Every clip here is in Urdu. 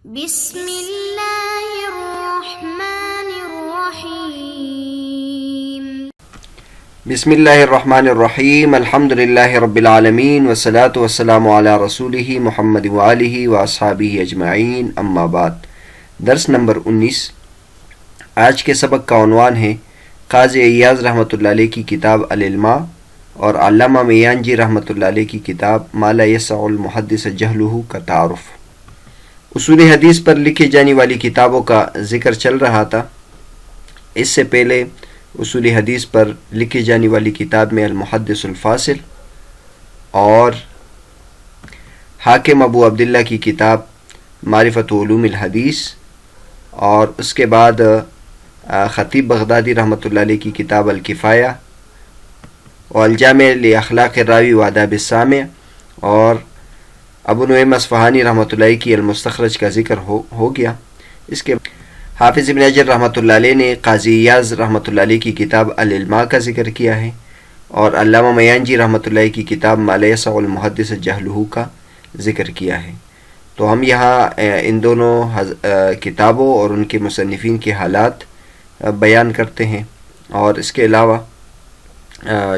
بسم اللہ الرحمن الرحیم بسم اللہ الرحمن الرحیم الحمد للہ رب العالمین والصلاة والسلام علی رسولہ محمد وآلہ واصحابہ اجمعین اما بعد۔ درس نمبر 19۔ آج کے سبق کا عنوان ہے قاضی ایاز رحمۃ اللہ علیہ کی کتاب العلماء اور علامہ میانجی رحمۃ اللہ علیہ کی کتاب ما لا یسع المحدث جہلہ کا تعارف۔ اصول حدیث پر لکھی جانے والی کتابوں کا ذکر چل رہا تھا۔ اس سے پہلے اصول حدیث پر لکھی جانے والی کتاب میں المحدث الفاصل اور حاکم ابو عبداللہ کی کتاب معرفت علوم الحدیث، اور اس کے بعد خطیب بغدادی رحمۃ اللہ علیہ کی کتاب الکفایہ والجامع لاخلاق الراوی وآداب السامع، اور ابو نعیم اصفہانی رحمۃ اللہ کی المستخرج کا ذکر ہو گیا۔ اس کے حافظ ابن حجر رحمۃ اللہ علیہ نے قاضی ایاز رحمۃ اللہ علیہ کی کتاب العلماء کا ذکر کیا ہے، اور علامہ میانجی رحمۃ اللہ کی کتاب ما لا یسع المحدث جہلہ کا ذکر کیا ہے۔ تو ہم یہاں ان دونوں کتابوں اور ان کے مصنفین کے حالات بیان کرتے ہیں، اور اس کے علاوہ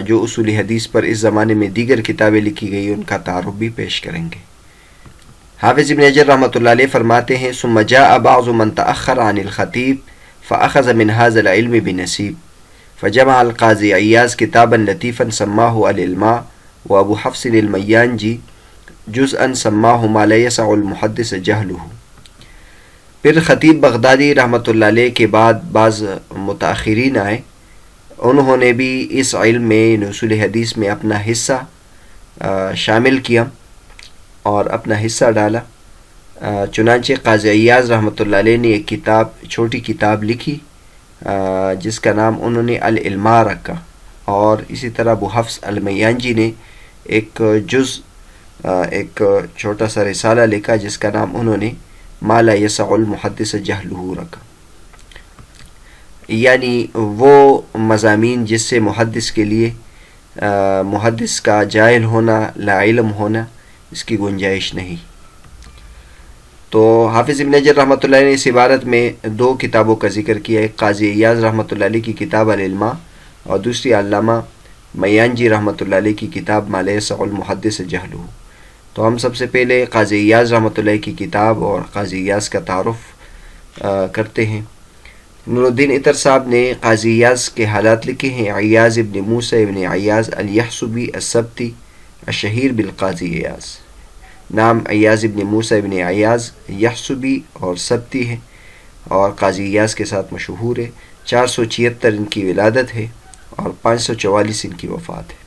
جو اصول حدیث پر اس زمانے میں دیگر کتابیں لکھی گئی ان کا تعارف بھی پیش کریں گے۔ حافظ ابن حجر رحمۃ اللہ علیہ فرماتے ہیں ثم جاء بعض من تأخر عن الخطیب فأخذ من هذا العلم بنصیب فجمع القاضی ایاز کتابا لطیفا سماہ العلماء وابو حفص المیانجی جزءا سماہ ما لا یسع المحدث جہلہ۔ پھر خطیب بغدادی رحمۃ اللہ علیہ کے بعد بعض متاخرین آئے، انہوں نے بھی اس علم میں اصول حدیث میں اپنا حصہ شامل کیا اور اپنا حصہ ڈالا۔ چنانچہ قاضی ایاز رحمۃ اللہ علیہ نے ایک چھوٹی کتاب لکھی جس کا نام انہوں نے العلماء رکھا، اور اسی طرح ابو حفص المیانجی نے ایک چھوٹا سا رسالہ لکھا جس کا نام انہوں نے ما لا یسع المحدث جہلہ رکھا، یعنی وہ مضامین جس سے محدث کے لیے محدث کا جاہل ہونا، لا علم ہونا، اس کی گنجائش نہیں۔ تو حافظ ابن حجر رحمۃ اللہ نے اس عبارت میں دو کتابوں کا ذکر کیا، ایک قاضی ایاز رحمۃ اللہ علیہ کی کتاب العلماء اور دوسری علامہ میانجی رحمۃ اللہ علیہ کی کتاب ما لا یسع المحدث جہلہ۔ تو ہم سب سے پہلے قاضی ایاز رحمۃ اللہ کی کتاب اور قاضی ایاز کا تعارف کرتے ہیں۔ نور الدین عطر صاحب نے قاضی ایاز کے حالات لکھے ہیں۔ ایاز ابن موسیٰ ابن ایاز الیحسبی السبتی الشہیر بالقاضی ایاز۔ نام ایاز ابن موسیٰ ابن ایاز یحسبی اور سبتی ہے، اور قاضی ایاز کے ساتھ مشہور ہے۔ 476 ان کی ولادت ہے اور 544 ان کی وفات ہے۔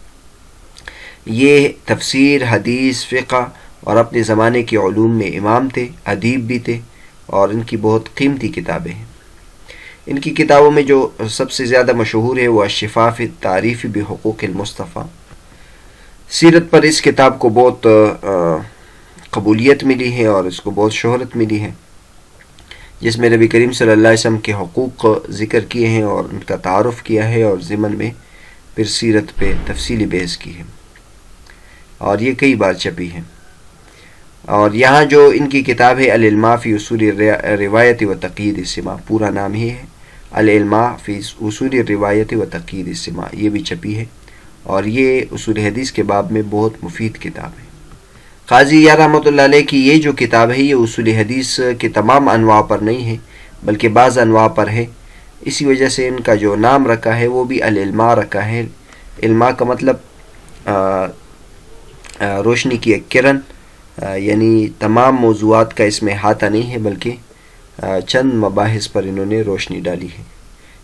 یہ تفسیر، حدیث، فقہ اور اپنے زمانے کے علوم میں امام تھے، ادیب بھی تھے، اور ان کی بہت قیمتی کتابیں ہیں۔ ان کی کتابوں میں جو سب سے زیادہ مشہور ہے وہ الشفاء فی التعریف بحقوق المصطفیٰ۔ سیرت پر اس کتاب کو بہت قبولیت ملی ہے اور اس کو بہت شہرت ملی ہے، جس میں نبی کریم صلی اللہ علیہ وسلم کے حقوق ذکر کیے ہیں اور ان کا تعارف کیا ہے، اور ضمن میں پھر سیرت پہ تفصیلی بحث کی ہے، اور یہ کئی بار چھپی ہے۔ اور یہاں جو ان کی کتاب ہے العلماء فی اصول روایت و تقیید السماع، پورا نام ہی ہے العلماء فی اصول روایت و تقیید السماع، یہ بھی چھپی ہے، اور یہ اصول حدیث کے باب میں بہت مفید کتاب ہے۔ قاضی ایاز رحمۃ اللہ علیہ کی یہ جو کتاب ہے یہ اصول حدیث کے تمام انواع پر نہیں ہے بلکہ بعض انواع پر ہے، اسی وجہ سے ان کا جو نام رکھا ہے وہ بھی العلماء رکھا ہے۔ علماء کا مطلب روشنی کی ایک کرن، یعنی تمام موضوعات کا اس میں احاطہ نہیں ہے بلکہ چند مباحث پر انہوں نے روشنی ڈالی ہے۔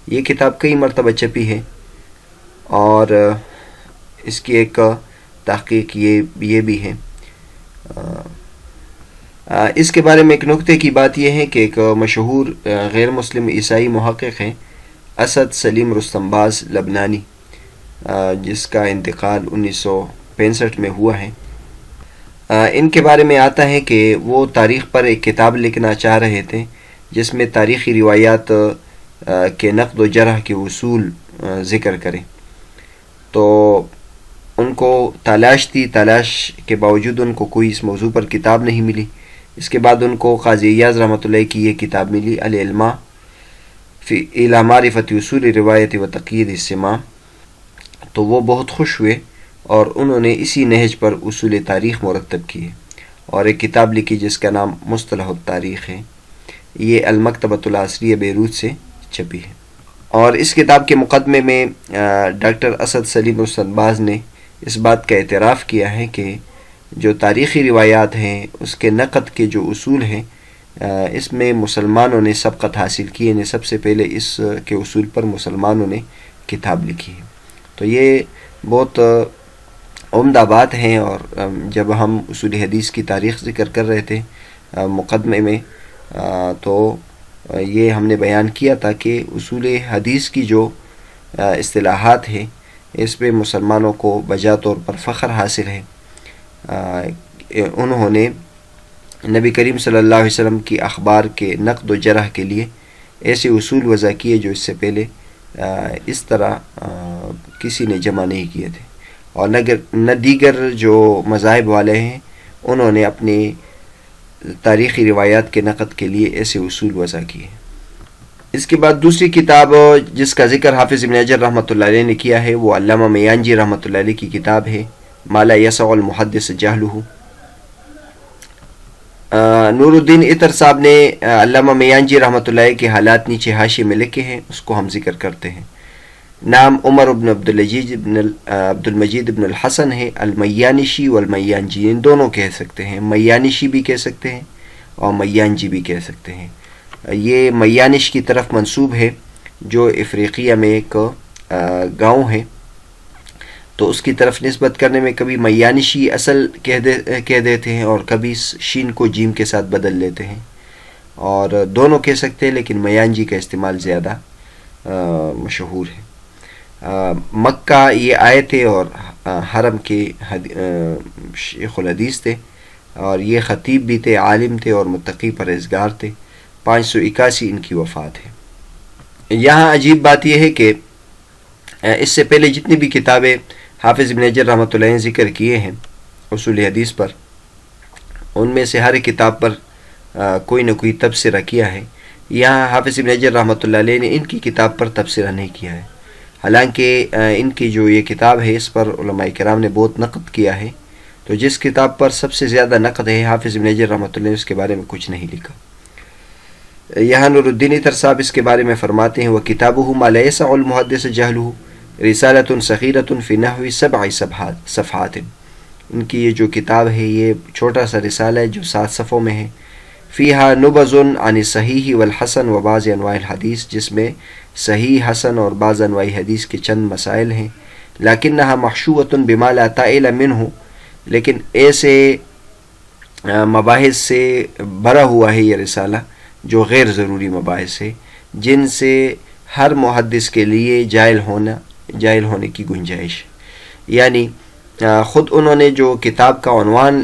یہ کتاب کئی مرتبہ چھپی ہے، اور اس کی ایک تحقیق یہ بھی ہے۔ اس کے بارے میں ایک نکتے کی بات یہ ہے کہ ایک مشہور غیر مسلم عیسائی محقق ہیں اسد سلیم رستم باز لبنانی، جس کا انتقال 1965 میں ہوا ہے۔ ان کے بارے میں آتا ہے کہ وہ تاریخ پر ایک کتاب لکھنا چاہ رہے تھے جس میں تاریخی روایات کے نقد و جرح کے اصول ذکر کریں، تو ان کو تلاش کے باوجود ان کو کوئی اس موضوع پر کتاب نہیں ملی، اس کے بعد ان کو قاضی ایاز رحمۃ اللہ کی یہ کتاب ملی العلماء فی الی معرفت اصول روایت و تقیید السماع، تو وہ بہت خوش ہوئے اور انہوں نے اسی نہج پر اصول تاریخ مرتب کیے اور ایک کتاب لکھی جس کا نام مصطلح التاریخ ہے، یہ المکتبۃ العصریہ بیروت سے چھپی ہے۔ اور اس کتاب کے مقدمے میں ڈاکٹر اسد سلیم استنباز نے اس بات کا اعتراف کیا ہے کہ جو تاریخی روایات ہیں اس کے نقد کے جو اصول ہیں اس میں مسلمانوں نے سبقت حاصل کی، یعنی سب سے پہلے اس کے اصول پر مسلمانوں نے کتاب لکھی ہے۔ تو یہ بہت عمدہ بات ہیں، اور جب ہم اصول حدیث کی تاریخ ذکر کر رہے تھے مقدمے میں تو یہ ہم نے بیان کیا تھا کہ اصول حدیث کی جو اصطلاحات ہیں اس پہ مسلمانوں کو بجا طور پر فخر حاصل ہے۔ انہوں نے نبی کریم صلی اللہ علیہ وسلم کی اخبار کے نقد و جرح کے لیے ایسے اصول وضع کیے جو اس سے پہلے اس طرح کسی نے جمع نہیں کیے تھے، اور نہ دیگر جو مذاہب والے ہیں انہوں نے اپنی تاریخی روایات کے نقد کے لیے ایسے اصول وضع کیے۔ اس کے بعد دوسری کتاب جس کا ذکر حافظ ابن حجر رحمۃ اللہ علیہ نے کیا ہے وہ علامہ میانجی رحمۃ اللہ علیہ کی کتاب ہے ما لا یسع المحدث جہلہ۔ نور الدین عطر صاحب نے علامہ میانجی رحمۃ اللہ علیہ کے حالات نیچے حاشیے میں لکھے ہیں، اس کو ہم ذکر کرتے ہیں۔ نام عمر بن عبد المجید بن الحسن ہے، المیانشی والمیانجی، ان دونوں کہہ سکتے ہیں، میانشی بھی کہہ سکتے ہیں اور میانجی بھی کہہ سکتے ہیں۔ یہ میانش کی طرف منسوب ہے جو افریقیہ میں ایک گاؤں ہے، تو اس کی طرف نسبت کرنے میں کبھی میانشی اصل کہہ دیتے ہیں اور کبھی شین کو جیم کے ساتھ بدل لیتے ہیں، اور دونوں کہہ سکتے ہیں لیکن میانجی کا استعمال زیادہ مشہور ہے۔ مکہ یہ آئے تھے اور حرم کے شیخ الحدیث تھے، اور یہ خطیب بھی تھے، عالم تھے اور متقی پرہیزگار تھے۔ 581 ان کی وفات ہے۔ یہاں عجیب بات یہ ہے کہ اس سے پہلے جتنی بھی کتابیں حافظ ابن حجر رحمۃ اللہ نے ذکر کیے ہیں اصول حدیث پر، ان میں سے ہر ایک کتاب پر کوئی نہ کوئی تبصرہ کیا ہے۔ یہاں حافظ ابن حجر رحمۃ اللہ علیہ نے ان کی کتاب پر تبصرہ نہیں کیا ہے، حالانکہ ان کی جو یہ کتاب ہے اس پر علماء کرام نے بہت نقد کیا ہے، تو جس کتاب پر سب سے زیادہ نقد ہے حافظ ابن حجر رحمۃ اللہ نے اس کے بارے میں کچھ نہیں لکھا۔ یہاں نور الدین عطر صاحب اس کے بارے میں فرماتے ہیں وَكِتَابُهُ مَا لَا يَسَعُ الْمُحَدِّثَ جَهْلُهُ رِسَالَةٌ صَغِيرَةٌ فِي نَحْوِ 7 صفحات۔ ان کی یہ جو کتاب ہے یہ چھوٹا سا رسالہ ہے جو 7 صفحوں میں ہے، فِيهَا نُبَذٌ عَنِ الصَّحِيحِ وَالْحَسَنِ وَبَعْضِ أَنْوَاعِ الْحَدِيث، جس میں صحیح، حسن اور بعض انواع حدیث کے چند مسائل ہیں، لَكِنَّهَا مَحْشُوَةٌ بِمَا لَا طَائِلَ مِنْهُ، لیکن ایسے مباحث سے بھرا ہوا ہے یہ رسالہ جو غیر ضروری مباحث ہے، جن سے ہر محدث کے لیے جاہل ہونے کی گنجائش ہے۔ یعنی خود انہوں نے جو کتاب کا عنوان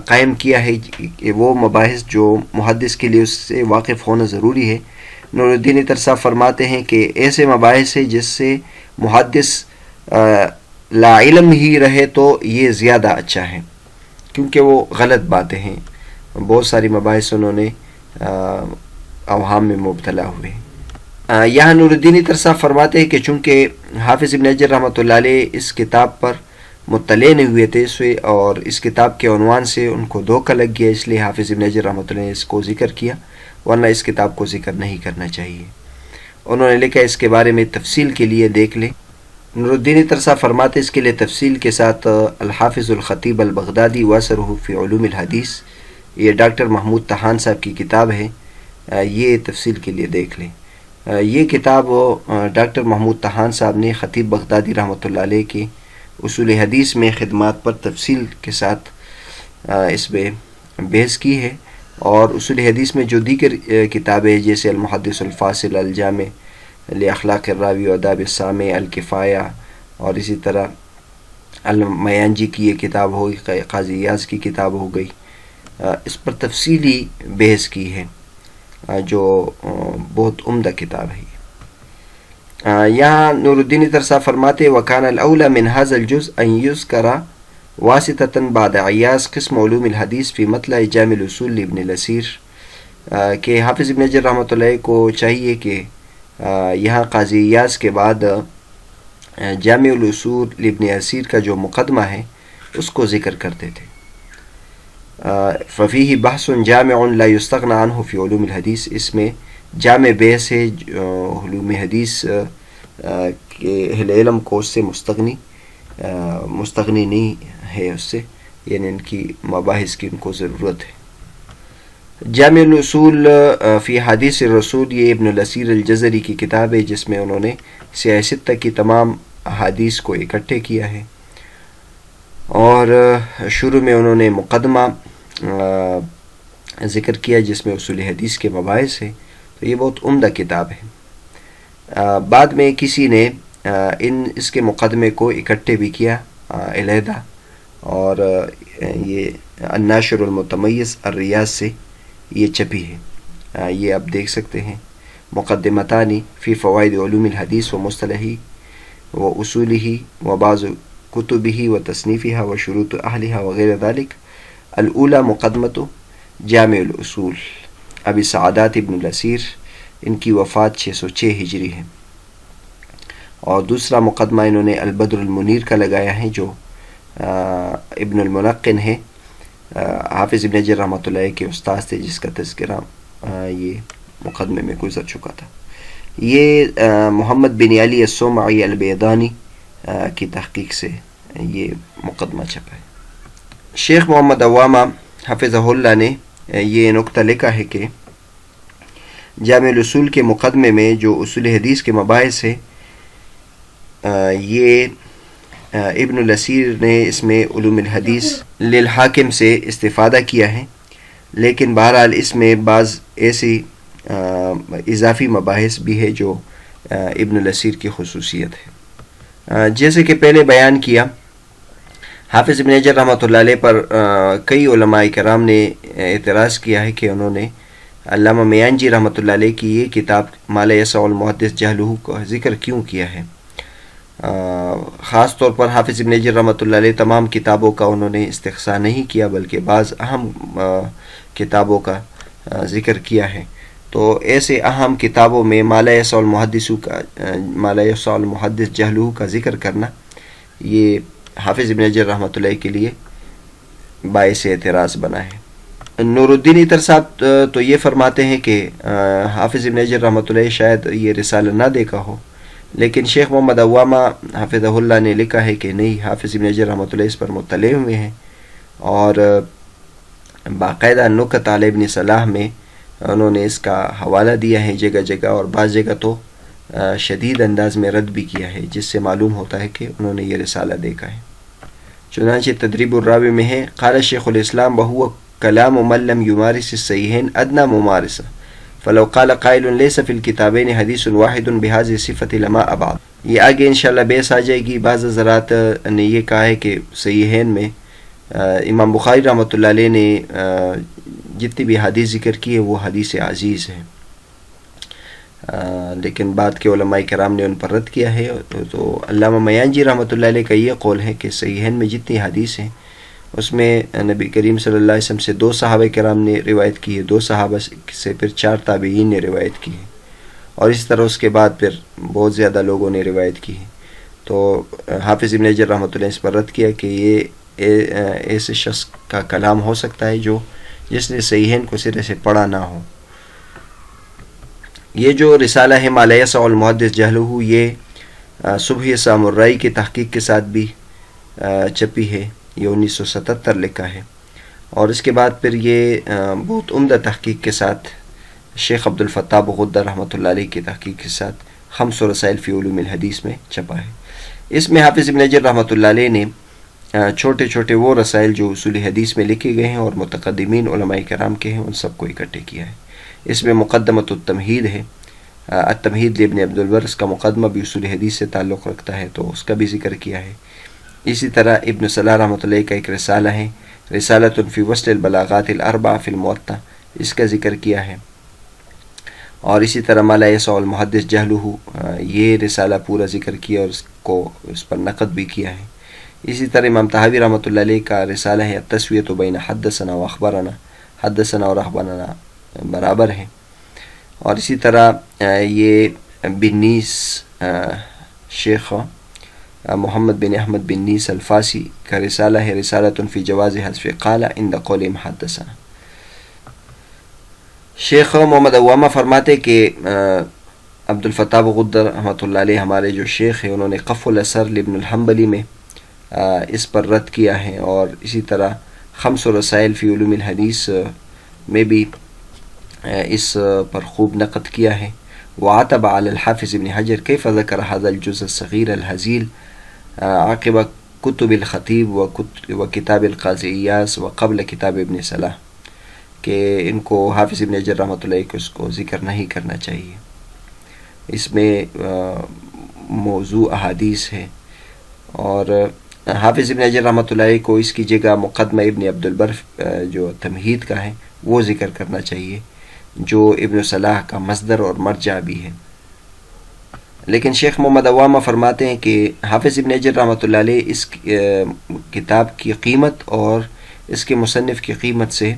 قائم کیا ہے کہ وہ مباحث جو محدث کے لیے اس سے واقف ہونا ضروری ہے، نور الدین عطر صاحب فرماتے ہیں کہ ایسے مباحث ہے جس سے محدث لا علم ہی رہے تو یہ زیادہ اچھا ہے، کیونکہ وہ غلط باتیں ہیں۔ بہت ساری مباحث انہوں نے اوہام میں مبتلا ہوئے۔ یہاں نور الدین عطر صاحب فرماتے ہیں کہ چونکہ حافظ ابن حجر رحمۃ اللہ علیہ اس کتاب پر مطلع نہیں ہوئے تھے اور اس کتاب کے عنوان سے ان کو دھوکہ لگ گیا، اس لیے حافظ ابن حجر رحمۃ اللہ نے اس کو ذکر کیا، ورنہ اس کتاب کو ذکر نہیں کرنا چاہیے۔ انہوں نے لکھا اس کے بارے میں تفصیل کے لیے دیکھ لیں۔ نور الدین عطر صاحب فرماتے اس کے لیے تفصیل کے ساتھ الحافظ الخطیب البغدادی واثرہ فی علوم الحدیث، یہ ڈاکٹر محمود طحان صاحب کی کتاب ہے، یہ تفصیل کے لیے دیکھ لیں۔ یہ کتاب ڈاکٹر محمود طحان صاحب نے خطیب بغدادی رحمۃ اللہ علیہ کے اصول حدیث میں خدمات پر تفصیل کے ساتھ اس میں بحث کی ہے، اور اصول حدیث میں جو دیگر کتابیں جیسے المحدث الفاصل، الجامع لاخلاق الراوی و آداب السامع، الکفایہ، اور اسی طرح المیانجی کی یہ کتاب ہو گئی، قاضی ایاز کی کتاب ہو گئی، اس پر تفصیلی بحث کی ہے جو بہت عمدہ کتاب ہے۔ یہاں نور الدین عطر صاحب فرماتے وَكَانَ الْأَوْلَى مِنْ هَذَا الْجُزْءِ أَنْ يُذْكَرَ واسطتاً بعد عیاض قسم علوم الحدیث فی مطلع جامع الاصول لابن الاسیر، کہ حافظ ابن حجر رحمۃ اللہ کو چاہیے کہ یہاں قاضی عیاض کے بعد جامع الاصول لابن اسیر کا جو مقدمہ ہے اس کو ذکر کرتے تھے. ففیہ بحث جامع لا یستغنی عنہ فی علوم الحدیث، اس میں جامع بحث ہے علوم حدیث کے اہل علم کو اس سے مستغنی نہیں ہے، اس سے یعنی ان کی مباحث کی ان کو ضرورت ہے. جامع الاصول فی حدیث الرسول، یہ ابن الاسیر الجزری کی کتاب ہے جس میں انہوں نے سیاہ ستہ کی تمام احادیث کو اکٹھے کیا ہے، اور شروع میں انہوں نے مقدمہ ذکر کیا جس میں اصول حدیث کے مباحث ہیں. تو یہ بہت عمدہ کتاب ہے. بعد میں کسی نے اس کے مقدمے کو اکٹھے بھی کیا علیحدہ، اور یہ الناشر المتمیز الریاض سے یہ چھپی ہے. یہ آپ دیکھ سکتے ہیں، مقدمتانی فی فوائد علوم الحدیث و مصطلحی و اصولہی و بعض کتبہ و تصنیفہا و شروط اہلہا وغیرہ ذالک. الاولی مقدمۃ جامع الاصول ابی سعادات ابن الاسیر، ان کی وفات 606 ہجری ہے. اور دوسرا مقدمہ انہوں نے البدر المنیر کا لگایا ہے جو ابن الملقن ہے، حافظ ابن حجر رحمۃ اللہ کے استاد تھے، جس کا تذکرہ یہ مقدمے میں گزر چکا تھا. یہ محمد بن علی الصومعی البیضانی کی تحقیق سے یہ مقدمہ چھپا ہے. شیخ محمد عوامہ حفظہ اللہ نے یہ نکتہ لکھا ہے کہ جامع الاصول کے مقدمے میں جو اصول حدیث کے مباحث ہے، یہ ابن الاسیر نے اس میں علوم الحدیث للحاکم سے استفادہ کیا ہے، لیکن بہرحال اس میں بعض ایسی اضافی مباحث بھی ہے جو ابن الاسیر کی خصوصیت ہے. جیسے کہ پہلے بیان کیا، حافظ ابن حجر رحمۃ اللہ علیہ پر کئی علماء کرام نے اعتراض کیا ہے کہ انہوں نے علامہ میانجی رحمۃ اللہ علیہ کی یہ کتاب ما لا یسع المحدث جہلہ کا ذکر کیوں کیا ہے. خاص طور پر حافظ ابن حجر رحمۃ اللہ علیہ تمام کتابوں کا انہوں نے استقصاء نہیں کیا، بلکہ بعض اہم کتابوں کا ذکر کیا ہے. تو ایسے اہم کتابوں میں ما لا یسع المحدث جہلہ کا ذکر کرنا یہ حافظ ابن حجر رحمۃ اللہ کے لیے باعث اعتراض بنا ہے. نور الدین عطر صاحب تو یہ فرماتے ہیں کہ حافظ ابن حجر رحمۃ اللہ شاید یہ رسالہ نہ دیکھا ہو، لیکن شیخ محمد عوامہ حفظہ اللہ نے لکھا ہے کہ نہیں، حافظ ابن حجر رحمۃ اللہ اس پر مطلع ہوئے ہیں، اور باقاعدہ نکت علی ابن صلاح میں انہوں نے اس کا حوالہ دیا ہے جگہ جگہ، اور بعض جگہ تو شدید انداز میں رد بھی کیا ہے، جس سے معلوم ہوتا ہے کہ انہوں نے یہ رسالہ دیکھا ہے. چنانچہ تدریب الراوی میں ہے، قال شیخ الاسلام وهو کلام من لم یمارس الصحیحین ادنی ممارسہ فلو قال قائل لیس فی الکتابین حدیث واحد بهذه الصفة لما ابعد. یہ آگے انشاءاللہ بحث آ جائے گی. بعض حضرات نے یہ کہا ہے کہ صحیحین میں امام بخاری رحمۃ اللہ علیہ نے جتنی بھی حدیث ذکر کی ہے وہ حدیث عزیز ہے، لیکن بعد کے علماء کرام نے ان پر رد کیا ہے. تو علامہ میانجی رحمۃ اللہ علیہ کا یہ قول ہے کہ صحیحین میں جتنی حدیث ہیں اس میں نبی کریم صلی اللہ علیہ وسلم سے 2 صحابہ کرام نے روایت کی ہے، 2 صحابہ سے پھر 4 تابعین نے روایت کی ہے، اور اس طرح اس کے بعد پھر بہت زیادہ لوگوں نے روایت کی ہے. تو حافظ ابن حجر رحمۃ اللہ نے اس پر رد کیا کہ یہ ایسے شخص کا کلام ہو سکتا ہے جس نے صحیحین کو سرے سے پڑھا نہ ہو. یہ جو رسالہ ہے ما لا یسع المحدث جہلہ، یہ صبحی سامرائی کی تحقیق کے ساتھ بھی چھپی ہے، یہ 1977 لکھا ہے. اور اس کے بعد پھر یہ بہت عمدہ تحقیق کے ساتھ شیخ عبد الفتاح بغدہ رحمۃ اللہ علیہ کی تحقیق کے ساتھ 5 رسائل فی علوم الحدیث میں چھپا ہے. اس میں حافظ ابن حجر رحمۃ اللہ علیہ نے چھوٹے چھوٹے وہ رسائل جو اصول حدیث میں لکھے گئے ہیں اور متقدمین علماء کرام کے ہیں ان سب کو اکٹھے کیا ہے. اس میں مقدمۃ التمہید ہے، التمہید لابن عبد البر، اس کا مقدمہ بھی اصول حدیث سے تعلق رکھتا ہے تو اس کا بھی ذکر کیا ہے. اسی طرح ابن صلاح رحمۃ اللہ کا ایک رسالہ ہے، رسالۃ فی وصل البلاغات الاربعہ فی الموطا، اس کا ذکر کیا ہے. اور اسی طرح ما لا یسع المحدث جہلہ، یہ رسالہ پورا ذکر کیا اور اس پر نقد بھی کیا ہے. اسی طرح امام طحاوی رحمۃ اللہ علیہ کا رسالہ ہے التسویۃ بین حدثنا و اخبرنا، حدثنا اور اخبرنا برابر ہے. اور اسی طرح یہ بنیس شیخ محمد بن احمد بن نیس الفاسی کا رسالہ ہے رسالۃ فی جواز حذف قال عند قولہم حدثنا. شیخ محمد عوامہ فرماتے کہ عبد الفتاح غدر رحمۃ اللہ علیہ ہمارے جو شیخ ہیں انہوں نے قف الاثر لابن الحنبلی میں اس پر رد کیا ہے، اور اسی طرح خمس رسائل فی علوم الحدیث میں بھی اس پر خوب نقد کیا ہے. وعتب علی الحافظ ابن حجر کیف ذکر هذا الجزء الصغیر الهزیل عقب کتب الخطیب و کتاب القاضی ایاس و قبل کتاب ابن صلاح، کہ ان کو حافظ ابن حجر رحمۃ اللہ کو اس کو ذکر نہیں کرنا چاہیے، اس میں موضوع احادیث ہے. اور حافظ ابن حجر رحمۃ اللہ کو اس کی جگہ مقدمہ ابن عبد البر جو تمہید کا ہے وہ ذکر کرنا چاہیے، جو ابن صلاح کا مصدر اور مرجع بھی ہے. لیکن شیخ محمد عوامہ فرماتے ہیں کہ حافظ ابن حجر رحمۃ اللہ علیہ اس کتاب کی قیمت اور اس کے مصنف کی قیمت سے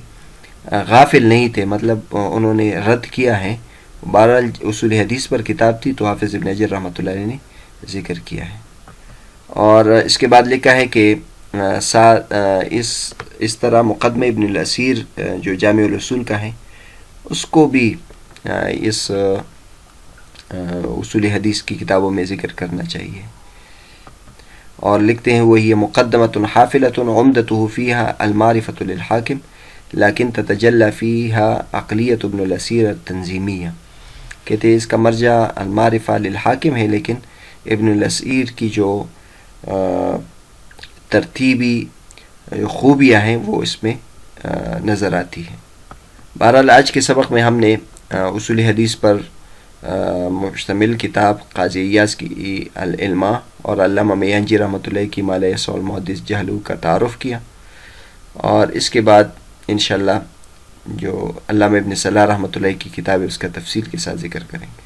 غافل نہیں تھے، مطلب انہوں نے رد کیا ہے. بہرحال اصول حدیث پر کتاب تھی تو حافظ ابن حجر رحمۃ اللہ علیہ نے ذکر کیا ہے. اور اس کے بعد لکھا ہے کہ اس طرح مقدمہ ابن الاسیر جو جامع الاصول کا ہے اس کو بھی اس اصول حدیث کی کتابوں میں ذکر کرنا چاہیے. اور لکھتے ہیں وہی مقدمۃ حافلۃ عمدتہ فیہا المعرفۃ للحاکم لیکن تتجلی فیہا عقلیۃ ابن الاسیر التنظیمیہ، کہتے ہیں اس کا مرجع المعرفہ للحاکم ہے، لیکن ابن الاسیر کی جو ترتیبی خوبیاں ہیں وہ اس میں نظر آتی ہیں. بہرحال آج کے سبق میں ہم نے اصول حدیث پر مشتمل کتاب قاضی ایاز کی العلماء اور علامہ میانجی رحمۃ اللہ کی ما لا یسع المحدث جہلہ کا تعارف کیا، اور اس کے بعد انشاءاللہ جو علامہ ابن صلاح رحمۃ اللہ کی کتاب ہے اس کا تفصیل کے ساتھ ذکر کریں گے.